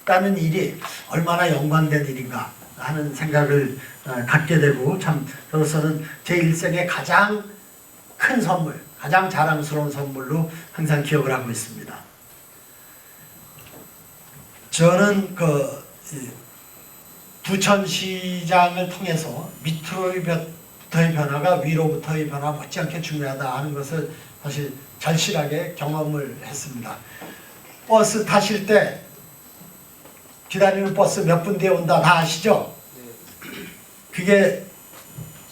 있다는 일이 얼마나 영광된 일인가 하는 생각을 갖게 되고, 참 저로서는 제 일생의 가장 큰 선물, 가장 자랑스러운 선물로 항상 기억을 하고 있습니다. 저는 부천시장을 통해서 밑으로부터의 변화가 위로부터의 변화 못지않게 중요하다 하는 것을 사실 절실하게 경험을 했습니다. 버스 타실 때 기다리는 버스 몇 분 뒤에 온다 다 아시죠? 그게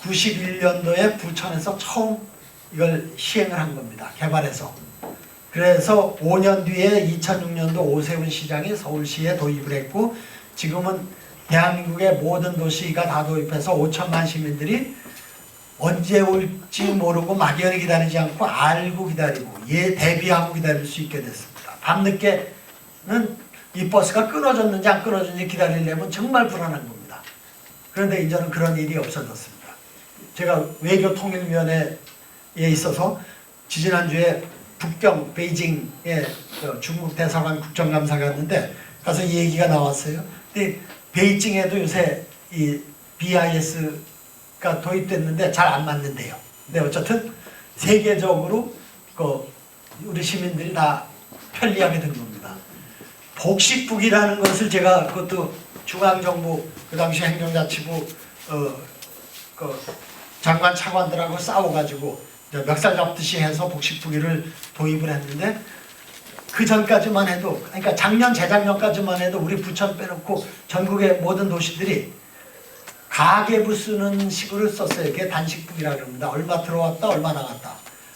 91년도에 부천에서 처음 이걸 시행을 한 겁니다. 개발해서. 그래서 5년 뒤에 2006년도 오세훈 시장이 서울시에 도입을 했고, 지금은 대한민국의 모든 도시가 다 도입해서 5천만 시민들이 언제 올지 모르고 막연히 기다리지 않고 알고 기다리고 대비하고 기다릴 수 있게 됐습니다. 밤늦게는 이 버스가 끊어졌는지 안 끊어졌는지 기다리려면 정말 불안한 겁니다. 그런데 이제는 그런 일이 없어졌습니다. 제가 외교통일위원회에 있어서 지지난주에 북경 베이징에 중국 대사관 국정감사가 갔는데 가서 이 얘기가 나왔어요. 근데 베이징에도 요새 이 BIS가 도입됐는데 잘 안 맞는데요. 근데 어쨌든 세계적으로 우리 시민들이 다 편리하게 된 겁니다. 복식북이라는 것을 제가 그것도 중앙정부 그 당시 행정자치부 장관 차관들하고 싸워가지고 멱살 잡듯이 해서 복식북이를 도입을 했는데, 그 전까지만 해도, 그러니까 작년 재작년까지만 해도 우리 부천 빼놓고 전국의 모든 도시들이 가계부 쓰는 식으로 썼어요. 그게 단식북이라고 합니다. 얼마 들어왔다 얼마 나갔다,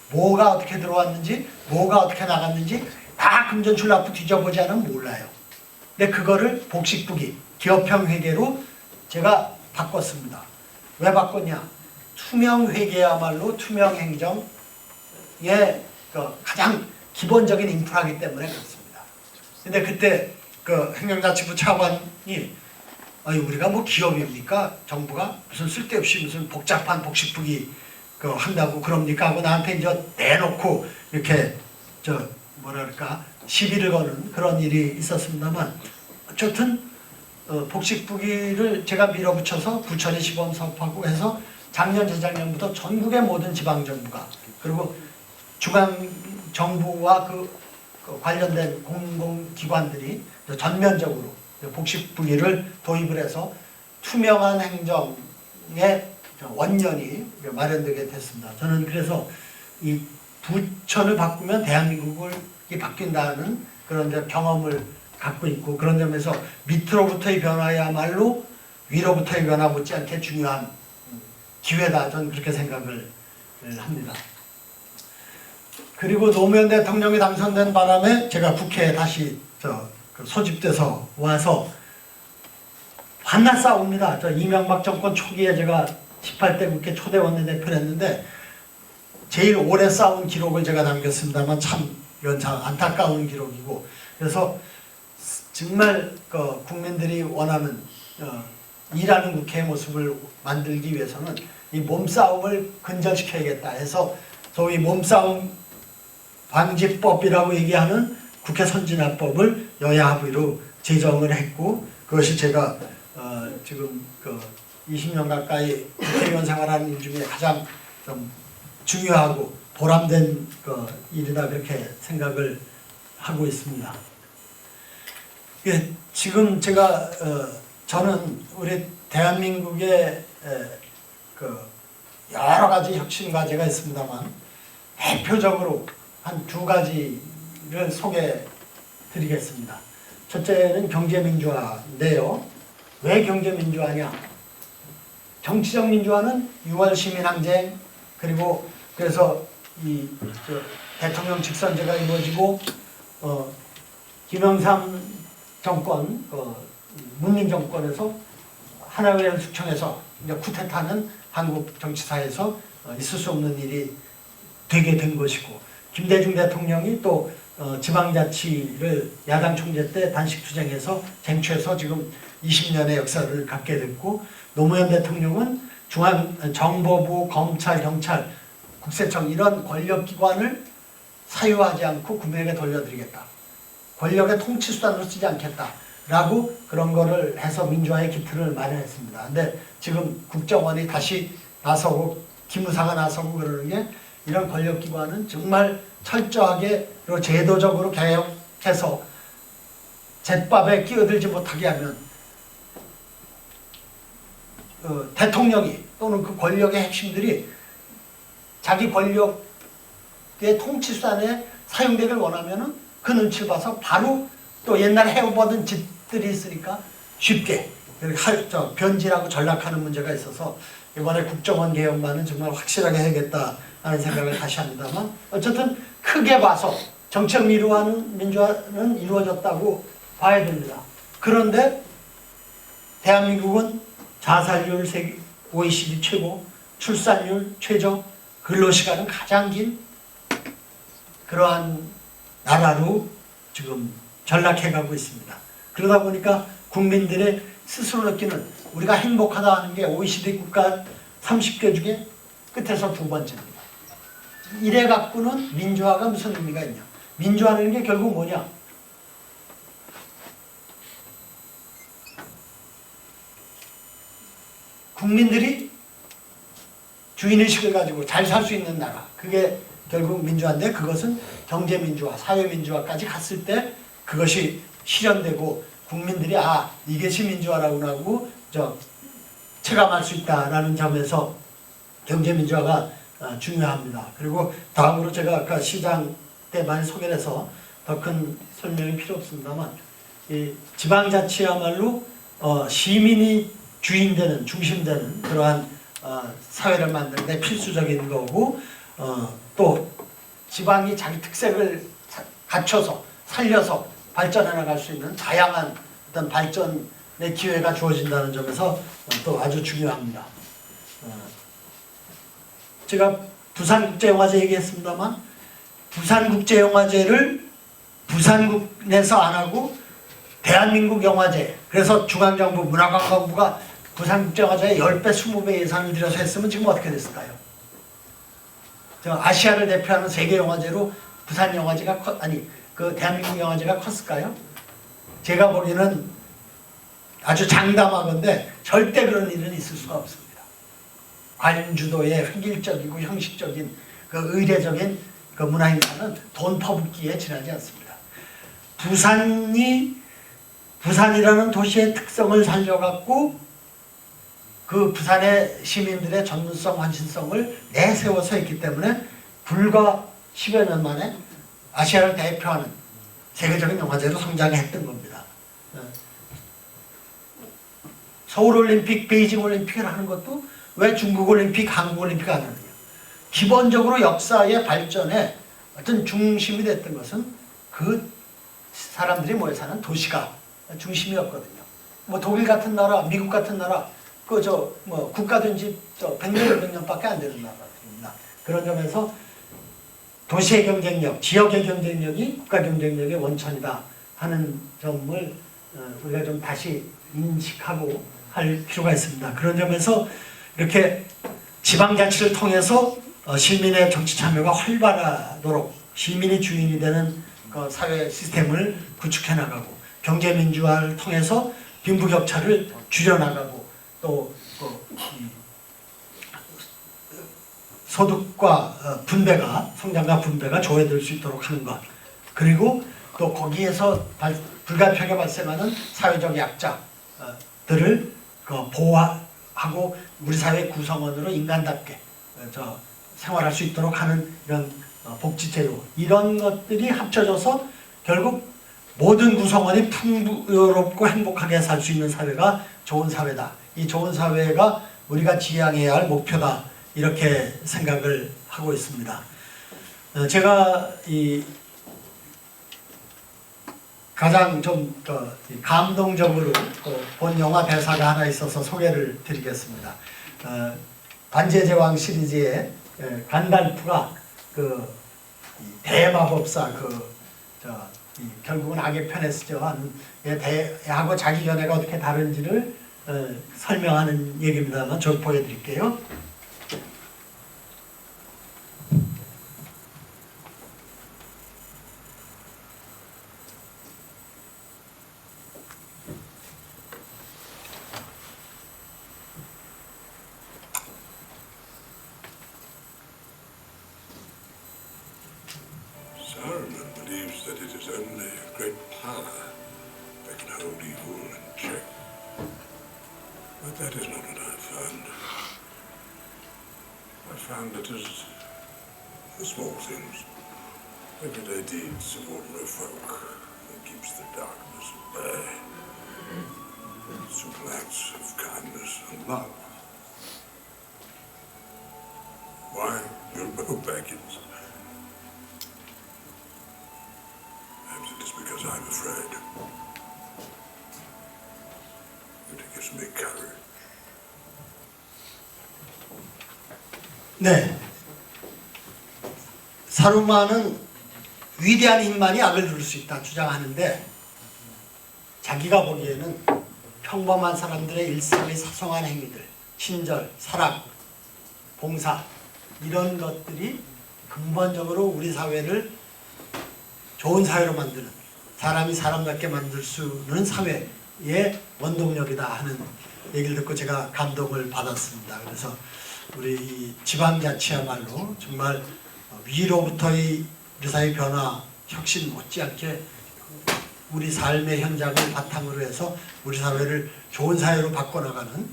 뭐가 어떻게 들어왔는지 뭐가 어떻게 나갔는지 다 금전출납부 뒤져보지 않으면 몰라요. 근데 그거를 복식북이 기업형 회계로 제가 바꿨습니다. 왜 바꿨냐? 투명회계야말로 투명행정의 가장 기본적인 인프라이기 때문에 그렇습니다. 근데 그때 행정자치부 차관이 우리가 뭐 기업입니까? 정부가 무슨 쓸데없이 무슨 복잡한 복식북이 한다고 그럽니까? 하고 나한테 이제 내놓고 이렇게 시비를 거는 그런 일이 있었습니다만, 어쨌든 복식북이를 제가 밀어붙여서 부천이 시범 사업하고 해서 작년 재작년부터 전국의 모든 지방정부가, 그리고 중앙정부와 관련된 공공기관들이 전면적으로 복식북이를 도입을 해서 투명한 행정의 원년이 마련되게 됐습니다. 저는 그래서 이 부천을 바꾸면 대한민국이 바뀐다는 그런 경험을 갖고 있고, 그런 점에서 밑으로부터의 변화야말로 위로부터의 변화 못지않게 중요한 기회다, 저는 그렇게 생각을 합니다. 그리고 노무현 대통령이 당선된 바람에 제가 국회에 다시 소집돼서 와서 한낱 싸웁니다. 이명박 정권 초기에 제가 18대 국회 초대 원내대표를 했는데 제일 오래 싸운 기록을 제가 남겼습니다만 참 이건 참 안타까운 기록이고, 그래서 정말 국민들이 원하는 일하는 국회의 모습을 만들기 위해서는 이 몸싸움을 근절시켜야겠다 해서 소위 몸싸움 방지법이라고 얘기하는 국회 선진화법을 여야 합의로 제정을 했고, 그것이 제가 지금 20년 가까이 국회의원 생활하는 일 중에 가장 좀 중요하고 보람된 일이다, 그렇게 생각을 하고 있습니다. 예, 지금 제가 저는 우리 대한민국의 여러 가지 혁신 과제가 있습니다만 대표적으로 한 두 가지를 소개해 드리겠습니다. 첫째는 경제민주화인데요. 왜 경제민주화냐? 정치적 민주화는 6월 시민항쟁, 그리고 그래서 대통령 직선제가 이루어지고 김영삼 정권, 문민 정권에서 하나의 연숙청에서 이제 쿠데타는 한국 정치사에서 있을 수 없는 일이 되게 된 것이고, 김대중 대통령이 또 지방자치를 야당 총재 때 단식투쟁해서 쟁취해서 지금 20년의 역사를 갖게 됐고, 노무현 대통령은 정보부, 검찰, 경찰, 국세청 이런 권력기관을 사유하지 않고 국민에게 돌려드리겠다. 권력의 통치수단으로 쓰지 않겠다 라고 그런 거를 해서 민주화의 기틀을 마련했습니다. 근데 지금 국정원이 다시 나서고 기무사가 나서고 그러는 게 이런 권력기관은 정말 철저하게 그리고 제도적으로 개혁해서 잿밥에 끼어들지 못하게 하면 대통령이 또는 그 권력의 핵심들이 자기 권력의 통치수단에 사용되길 원하면은 그 눈치를 봐서 바로 또 옛날에 해오보던 짓들이 있으니까 쉽게 변질하고 전락하는 문제가 있어서 이번에 국정원 개혁만은 정말 확실하게 해야겠다는 생각을 다시 합니다만 어쨌든 크게 봐서 정책 민주화는 이루어졌다고 봐야 됩니다. 그런데 대한민국은 자살률 세계 OECD 최고, 출산율 최저, 근로시간은 가장 긴 그러한 나라로 지금 전락해가고 있습니다. 그러다 보니까 국민들의 스스로 느끼는 우리가 행복하다 하는 게 OECD 국가 30개 중에 끝에서 두 번째입니다. 이래 갖고는 민주화가 무슨 의미가 있냐. 민주화라는 게 결국 뭐냐. 국민들이 주인의식을 가지고 잘 살 수 있는 나라. 그게 결국 민주화인데 그것은 경제민주화, 사회민주화까지 갔을 때 그것이 실현되고 국민들이 아 이것이 민주화라고 하고 체감할 수 있다라는 점에서 경제민주화가 중요합니다. 그리고 다음으로 제가 아까 시장 때 많이 소개를 해서 더 큰 설명이 필요 없습니다만 이 지방자치야말로 시민이 주인되는 중심되는 그러한 사회를 만드는 데 필수적인 거고 또 지방이 자기 특색을 갖춰서 살려서 발전해 나갈 수 있는 다양한 어떤 발전의 기회가 주어진다는 점에서 또 아주 중요합니다. 제가 부산국제영화제 얘기했습니다만 부산국제영화제를 부산군에서 안 하고 대한민국 영화제 그래서 중앙정부 문화관광부가 부산국제영화제에 10배 20배 예산을 들여서 했으면 지금 어떻게 됐을까요? 아시아를 대표하는 세계영화제로 부산영화제가 그 대한민국 영화제가 컸을까요? 제가 보기에는 아주 장담하건대 절대 그런 일은 있을 수가 없습니다. 관주도의 획일적이고 형식적인 그 의례적인 그 문화행사는 돈 퍼붓기에 지나지 않습니다. 부산이라는 도시의 특성을 살려갖고 그 부산의 시민들의 전문성, 헌신성을 내세워서 했기 때문에 불과 10여 년 만에 아시아를 대표하는 세계적인 영화제로 성장했던 겁니다. 서울올림픽, 베이징올림픽을 하는 것도 왜 중국올림픽, 한국올림픽 안 하느냐. 기본적으로 역사의 발전에 어떤 중심이 됐던 것은 그 사람들이 모여 사는 도시가 중심이었거든요. 뭐 독일 같은 나라, 미국 같은 나라, 국가된 지 100년, 200년밖에 안 되는 나라입니다. 그런 점에서 도시의 경쟁력, 지역의 경쟁력이 국가 경쟁력의 원천이다 하는 점을 우리가 좀 다시 인식하고 할 필요가 있습니다. 그런 점에서 이렇게 지방자치를 통해서 시민의 정치 참여가 활발하도록 시민이 주인이 되는 그 사회 시스템을 구축해 나가고 경제민주화를 통해서 빈부격차를 줄여나가고 또 소득과 분배가 성장과 분배가 조회될 수 있도록 하는 것 그리고 또 거기에서 불가피하게 발생하는 사회적 약자들을 보호하고 우리 사회 구성원으로 인간답게 생활할 수 있도록 하는 이런 복지제도 이런 것들이 합쳐져서 결국 모든 구성원이 풍요롭고 행복하게 살 수 있는 사회가 좋은 사회다. 이 좋은 사회가 우리가 지향해야 할 목표다. 이렇게 생각을 하고 있습니다. 제가 가장 좀 감동적으로 본 영화 대사가 하나 있어서 소개를 드리겠습니다. 반지의 제왕 시리즈의 간달프가 그 대마법사 결국은 악의 편에 쓰죠. 대하고 자기 연애가 어떻게 다른지를 설명하는 얘기입니다만 저 보여드릴게요. old evil in check. But that is not what I found. I found that the small things, everyday deeds of ordinary folk that keeps the darkness at bay. Simple acts of kindness and love. Why, Bilbo Baggins? Perhaps it is because I'm afraid. But it gives me courage. 네. 사루만은 위대한 인만이 악을 누를 수 있다 주장하는데 자기가 보기에는 평범한 사람들의 일상의 사소한 행위들, 친절, 사랑, 봉사 이런 것들이 근본적으로 우리 사회를 좋은 사회로 만드는 사람이 사람답게 만들 수 있는 사회의 원동력이다 하는 얘기를 듣고 제가 감동을 받았습니다. 그래서 우리 이 지방자치야말로 정말 위로부터의 우리 사회 변화, 혁신 못지않게 우리 삶의 현장을 바탕으로 해서 우리 사회를 좋은 사회로 바꿔나가는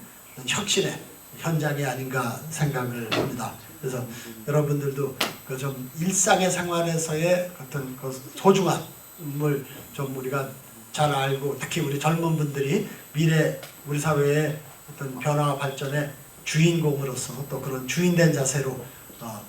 혁신의 현장이 아닌가 생각을 합니다. 그래서 여러분들도 그 좀 일상의 생활에서의 어떤 그 소중함을 좀 우리가 잘 알고 특히 우리 젊은 분들이 미래 우리 사회의 어떤 변화와 발전의 주인공으로서 또 그런 주인된 자세로 더